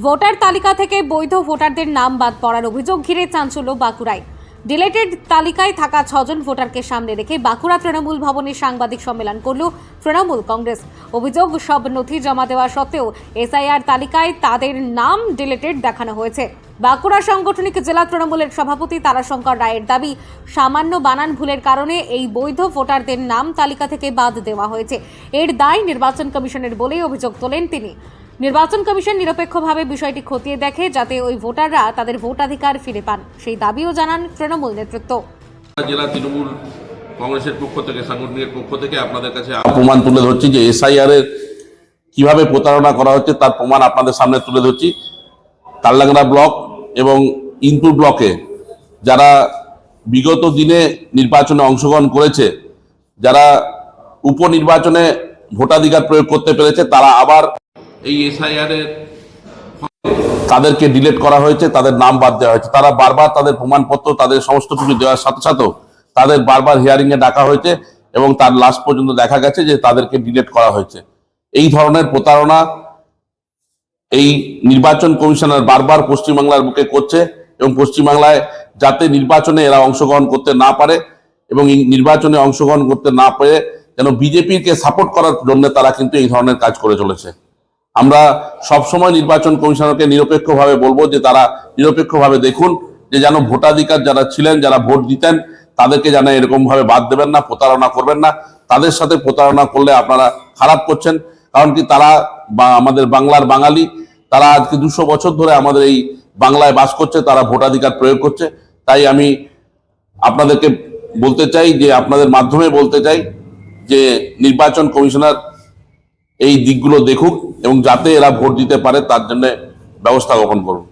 Voter তালিকা থেকে বৈধ ভোটারদের নাম বাদ পড়ার অভিযোগ ঘিরে চাঞ্চল্য বাঁকুড়ায়। ডিলেটেড তালিকায় থাকা 6 জন ভোটারকে সামনে রেখে বাঁকুড়া তৃণমূল ভবনে সাংবাদিক সম্মেলন করল তৃণমূল কংগ্রেস। অভিযোগ, সব নথি জমা দেওয়া সত্ত্বেও এসআইআর তালিকায় তাদের নাম ডিলেটেড দেখানো হয়েছে। বাঁকুড়া সাংগঠনিক জেলা তৃণমূলের সভাপতি তারাশঙ্কর রায়ের দাবি, সামান্য বানান ভুলের কারণে এই বৈধ ভোটারদের নাম তালিকা থেকে বাদ দেওয়া হয়েছে। এর দায় নির্বাচন কমিশনের বলেই অভিযোগ তোলেন তিনি। নির্বাচন কমিশন নিরপেক্ষভাবে বিষয়টি খতিয়ে দেখে যাতে ওই ভোটাররা তাদের ভোটাধিকার ফিরে পান, সেই দাবিও জানান তৃণমূল নেতৃত্ব। জেলা তৃণমূল কংগ্রেসের পক্ষ থেকে, সাংগঠনিকের পক্ষ থেকে আপনাদের কাছে প্রমাণ তুলে ধরছি যে এসআইআর এর কিভাবে প্রতারণা করা হচ্ছে তার প্রমাণ আপনাদের সামনে তুলে ধরছি। তালডাংরা ব্লক এবং ইনপুর ব্লকে যারা বিগত দিনে নির্বাচনে অংশগ্রহণ করেছে, যারা উপনির্বাচনে ভোটাধিকার প্রয়োগ করতে পেরেছে, তারা আবার এই এসআইআর এর তাদেরকে ডিলিট করা হয়েছে, তাদের নাম বাদ দেওয়া হয়েছে। তারা বারবার তাদের প্রমাণপত্র, তাদের সমস্ত কিছু দেওয়ার সাথে সাথেও তাদের বারবার হিয়ারিং এ ডাকা হয়েছে এবং তার লাস্ট পর্যন্ত দেখা গেছে যে তাদেরকে ডিলিট করা হয়েছে। এই ধরনের প্রতারণা এই নির্বাচন কমিশনার বারবার পশ্চিমবাংলার বুকে করছে এবং পশ্চিমবাংলায় যাতে নির্বাচনে এরা অংশগ্রহণ করতে না পারে এবং এই নির্বাচনে অংশগ্রহণ করতে না পেরে যেন বিজেপিকে সাপোর্ট করার জন্য তারা কিন্তু এই ধরনের কাজ করে চলেছে। আমরা সবসময় নির্বাচন কমিশনারকে নিরপেক্ষভাবে বলবো যে তারা নিরপেক্ষভাবে দেখুন যে যেন ভোটাধিকার যারা ছিলেন, যারা ভোট দিতেন, তাদেরকে যেন এরকম ভাবে বাদ দেবেন না, প্রতারণা করবেন না। তাদের সাথে প্রতারণা করলে আপনারা খারাপ করছেন, কারণ কি তারা আমাদের বাংলার বাঙালি, তারা আজকে 200 বছর ধরে আমাদের এই বাংলায় বাস করছে, তারা ভোটাধিকার প্রয়োগ করছে। তাই আমি আপনাদেরকে বলতে চাই, যে আপনাদের মাধ্যমে বলতে চাই যে নির্বাচন কমিশনার এই দিকগুলো দেখুক এবং যাতে এরা ভোট দিতে পারে তার জন্য ব্যবস্থা গ্রহণ করুন।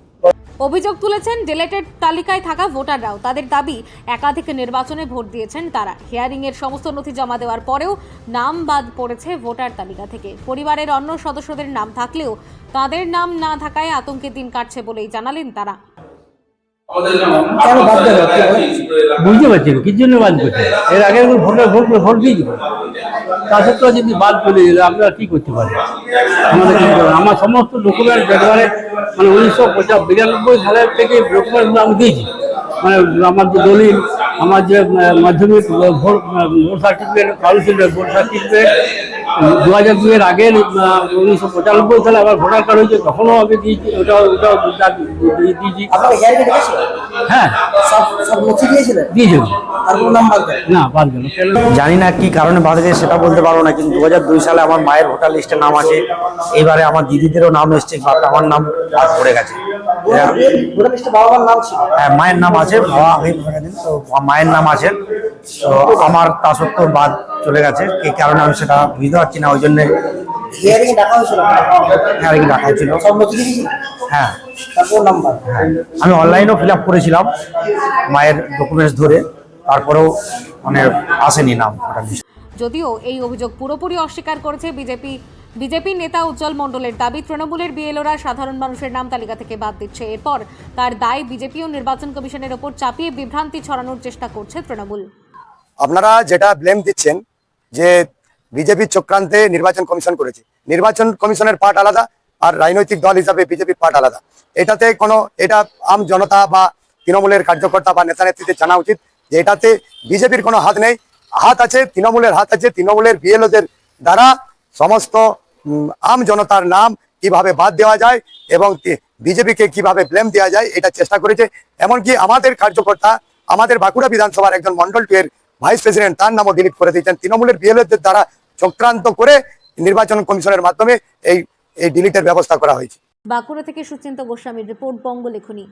অভিযোগ তুলেছেন ডিলেটেড তালিকায় থাকা ভোটাররাও। তাদের দাবি, একাধিক নির্বাচনে ভোট দিয়েছেন তারা। হিয়ারিং এর সমস্ত নথি জমা দেওয়ার পরেও নাম বাদ পড়েছে ভোটার তালিকা থেকে। পরিবারের অন্য সদস্যদের নাম থাকলেও তাদের নাম না থাকায় আতঙ্কে দিন কাটছে বলেই জানালেন তারা। কেন বাদ দেবে বুঝতে পারছি না, কি জন্য বাদ করছে। এর আগে ভোট দিয়ে দিব, তা সত্ত্বেও যদি বাদ চলে গেলে আপনারা কি করতে পারেন? আমাদের কি করবেন? আমার সমস্ত ডকুমেন্ট ব্যবহারে মানে 1992 সালের থেকে ডকুমেন্টগুলো আমি দিয়েছি। মানে আমার যে দলিল, আমার যে মাধ্যমিক ভোট সার্টিফিকেট, কাউন্সিলের ভোট সার্টিফিকেট, 2002-এর আগে 1995 সালে আবার ভোটার কার্ড হয়েছে, তখনও আমি দিয়েছি। ওটাও দিয়েছি। হ্যাঁ, দিয়েছিল না, বাদ গেল। জানি না কি কারণে বাদ গেছে সেটা বলতে পারবো না, কিন্তু 2002 সালে আমার মায়ের ভোটার লিস্টে নাম আছে। এবারে আমার দিদিদেরও নাম এসছে, আমার নাম বাদ পড়ে গেছে। হ্যাঁ, মায়ের নাম আছে, বাবা তো মায়ের নাম আছে, তো আমার তা সত্ত্বেও বাদ চলে গেছে। এই কারণে আমি সেটা বুঝতে পারছি না। ওই জন্য ডাকা হয়েছিল। হ্যাঁ, আমি অনলাইনেও ফিল আপ করেছিলাম মায়ের ডকুমেন্টস ধরে, তারপরেও মানে আসেনি নাম। যদিও এই অভিযোগ পুরোপুরি অস্বীকার করেছে বিজেপি নেতা উজ্জ্বল মণ্ডলের দাবি, তৃণমূলের বিএলওরা সাধারণ মানুষের নাম তালিকা থেকে বাদ দিচ্ছে। এরপর তার দায় বিজেপি ও নির্বাচন কমিশনের ওপর চাপিয়ে বিভ্রান্তি ছড়ানোর চেষ্টা করছে তৃণমূল। আপনারা যেটা ব্লেম দিচ্ছেন যে বিজেপির চক্রান্তে নির্বাচন কমিশন করেছে, নির্বাচন কমিশনের পার্ট আলাদা আর রাজনৈতিক দল হিসাবে বিজেপির পার্ট আলাদা। এটাতে এটা আম জনতা বা তৃণমূলের কার্যকর্তা বা নেতা নেত্রীদের জানা উচিত যে এটাতে বিজেপির কোনো হাত নেই। হাত আছে তৃণমূলের, হাত আছে তৃণমূলের বিএলওদের দ্বারা সমস্ত আম জনতার নাম কিভাবে বাদ দেওয়া যায় এবং বিজেপিকে কিভাবে ব্লেম দেওয়া যায় এটা চেষ্টা করেছে। এমনকি আমাদের কার্যকর্তা, আমাদের বাঁকুড়া বিধানসভার একজন মন্ডল 2 এর ভাইস প্রেসিডেন্ট, তার নামও ডিলিট করে দিয়েছেন। তৃণমূলের বিএলওদের দ্বারা চক্রান্ত করে নির্বাচন কমিশনের মাধ্যমে এই ডিলিটের ব্যবস্থা করা হয়েছে। বাঁকুড়া থেকে সুচিন্ত গোস্বামীর রিপোর্ট, বঙ্গলেখনী।